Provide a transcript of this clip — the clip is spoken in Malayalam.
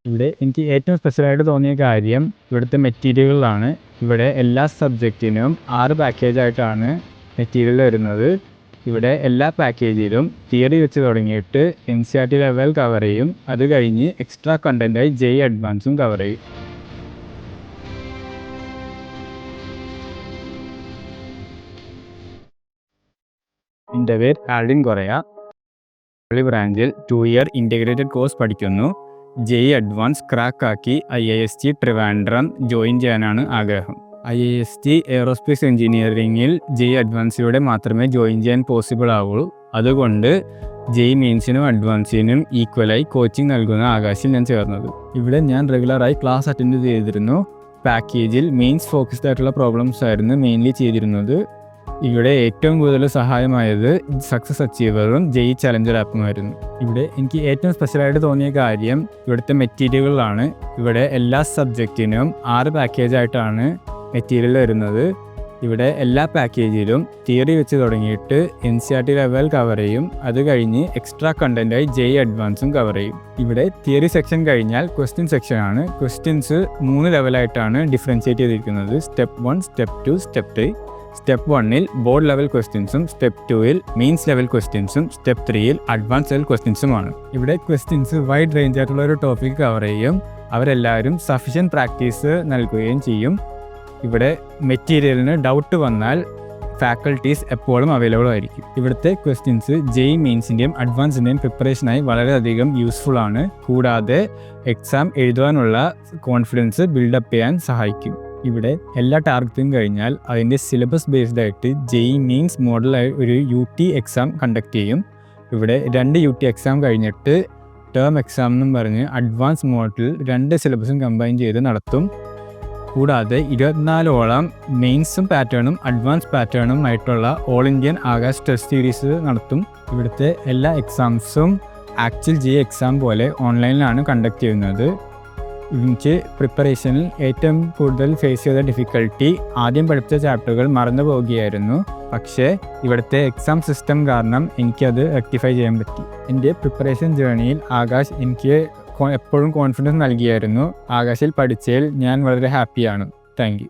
ഇവിടെ എനിക്ക് ഏറ്റവും സ്പെഷ്യലായിട്ട് തോന്നിയ കാര്യം ഇവിടുത്തെ മെറ്റീരിയലുകളാണ്. ഇവിടെ എല്ലാ സബ്ജക്റ്റിനും 6 പാക്കേജായിട്ടാണ് മെറ്റീരിയൽ വരുന്നത്. ഇവിടെ എല്ലാ പാക്കേജിലും തിയറി വെച്ച് തുടങ്ങിയിട്ട് NCERT ലെവൽ കവർ ചെയ്യും. അത് കഴിഞ്ഞ് എക്സ്ട്രാ കണ്ടൻറ്റായി JEE അഡ്വാൻസും കവർ ചെയ്യും. എൻ്റെ പേര് ആൽവിൻ കൊറയ. ബ്രാഞ്ചിൽ 2 ഇയർ ഇൻ്റഗ്രേറ്റഡ് കോഴ്സ് പഠിക്കുന്നു. JEE അഡ്വാൻസ് ക്രാക്കാക്കി IIST ട്രിവാൻഡ്രം ജോയിൻ ചെയ്യാനാണ് ആഗ്രഹം. IIST എയ്റോസ്പേസ് എഞ്ചിനീയറിംഗിൽ JEE അഡ്വാൻസിലൂടെ മാത്രമേ ജോയിൻ ചെയ്യാൻ പോസിബിൾ ആവുള്ളൂ. അതുകൊണ്ട് JEE മെയിൻസിനും അഡ്വാൻസിനും ഈക്വലായി കോച്ചിങ് നൽകുന്ന ആകാശിൽ ഞാൻ ചേർന്നത്. ഇവിടെ ഞാൻ റെഗുലറായി ക്ലാസ് അറ്റൻഡ് ചെയ്തിരുന്നു. പാക്കേജിൽ മെയിൻസ് ഫോക്കസ്ഡ് ആയിട്ടുള്ള പ്രോബ്ലംസ് ആയിരുന്നു മെയിൻലി ചെയ്തിരുന്നത്. ഇവിടെ ഏറ്റവും കൂടുതൽ സഹായമായത് സക്സസ് അച്ചീവറും JEE ചലഞ്ചർ ആപ്പുമായിരുന്നു. ഇവിടെ എനിക്ക് ഏറ്റവും സ്പെഷ്യലായിട്ട് തോന്നിയ കാര്യം ഇവിടുത്തെ മെറ്റീരിയലുകളാണ്. ഇവിടെ എല്ലാ സബ്ജക്റ്റിനും 6 പാക്കേജായിട്ടാണ് മെറ്റീരിയൽ വരുന്നത്. ഇവിടെ എല്ലാ പാക്കേജിലും തിയറി വെച്ച് തുടങ്ങിയിട്ട് NCERT ലെവൽ കവർ ചെയ്യും. അത് കഴിഞ്ഞ് എക്സ്ട്രാ കണ്ടൻറ്റായി JEE അഡ്വാൻസും കവർ ചെയ്യും. ഇവിടെ തിയറി സെക്ഷൻ കഴിഞ്ഞാൽ ക്വസ്റ്റ്യൻ സെക്ഷനാണ്. ക്വസ്റ്റ്യൻസ് 3 ലെവലായിട്ടാണ് ഡിഫറൻഷ്യേറ്റ് ചെയ്തിരിക്കുന്നത്. Step 1, step 2, step 3. സ്റ്റെപ്പ് 1-ൽ ബോർഡ് ലെവൽ ക്വസ്റ്റ്യൻസും സ്റ്റെപ്പ് 2-ൽ മെയിൻസ് ലെവൽ ക്വസ്റ്റ്യൻസും സ്റ്റെപ്പ് 3-ൽ അഡ്വാൻസ് ലെവൽ ക്വസ്റ്റ്യൻസുമാണ്. ഇവിടെ ക്വസ്റ്റ്യൻസ് വൈഡ് റേഞ്ച് ആയിട്ടുള്ള ഒരു ടോപ്പിക് കവർ ചെയ്യും. അവരെല്ലാവരും സഫിഷ്യൻറ്റ് പ്രാക്ടീസ് നൽകുകയും ചെയ്യും. ഇവിടെ മെറ്റീരിയലിന് ഡൗട്ട് വന്നാൽ ഫാക്കൽറ്റീസ് എപ്പോഴും അവൈലബിൾ ആയിരിക്കും. ഇവിടുത്തെ ക്വസ്റ്റ്യൻസ് JEE മെയിൻസിൻ്റെയും അഡ്വാൻസിൻ്റെയും പ്രിപ്പറേഷനായി വളരെയധികം യൂസ്ഫുൾ ആണ്. കൂടാതെ എക്സാം എഴുതാനുള്ള കോൺഫിഡൻസ് ബിൽഡപ്പ് ചെയ്യാൻ സഹായിക്കും. ഇവിടെ എല്ലാ ടാർഗറ്റും കഴിഞ്ഞാൽ അതിൻ്റെ സിലബസ് ബേസ്ഡ് ആയിട്ട് JEE മെയിൻസ് മോഡലായി ഒരു UT എക്സാം കണ്ടക്ട് ചെയ്യും. ഇവിടെ 2 UT എക്സാം കഴിഞ്ഞിട്ട് ടേം എക്സാം എന്നും പറഞ്ഞ് അഡ്വാൻസ് മോഡിൽ 2 സിലബസും കമ്പൈൻ ചെയ്ത് നടത്തും. കൂടാതെ 24ഓളം മെയിൻസും പാറ്റേണും അഡ്വാൻസ് പാറ്റേണും ആയിട്ടുള്ള all Indian Akash test series നടത്തും. ഇവിടുത്തെ എല്ലാ എക്സാംസും ആക്ച്വൽ JEE എക്സാം പോലെ ഓൺലൈനിലാണ് കണ്ടക്ട് ചെയ്യുന്നത്. എനിക്ക് പ്രിപ്പറേഷനിൽ ഏറ്റവും കൂടുതൽ ഫേസ് ചെയ്ത ഡിഫിക്കൽട്ടി ആദ്യം പഠിച്ച ചാപ്റ്ററുകൾ മറന്നു പോവുകയായിരുന്നു. പക്ഷേ ഇവിടുത്തെ എക്സാം സിസ്റ്റം കാരണം എനിക്കത് റെക്ടിഫൈ ചെയ്യാൻ പറ്റി. എൻ്റെ പ്രിപ്പറേഷൻ ജേർണിയിൽ ആകാശ് എനിക്ക് എപ്പോഴും കോൺഫിഡൻസ് നൽകിയായിരുന്നു. ആകാശിൽ പഠിച്ചതിൽ ഞാൻ വളരെ ഹാപ്പിയാണ്. Thank you.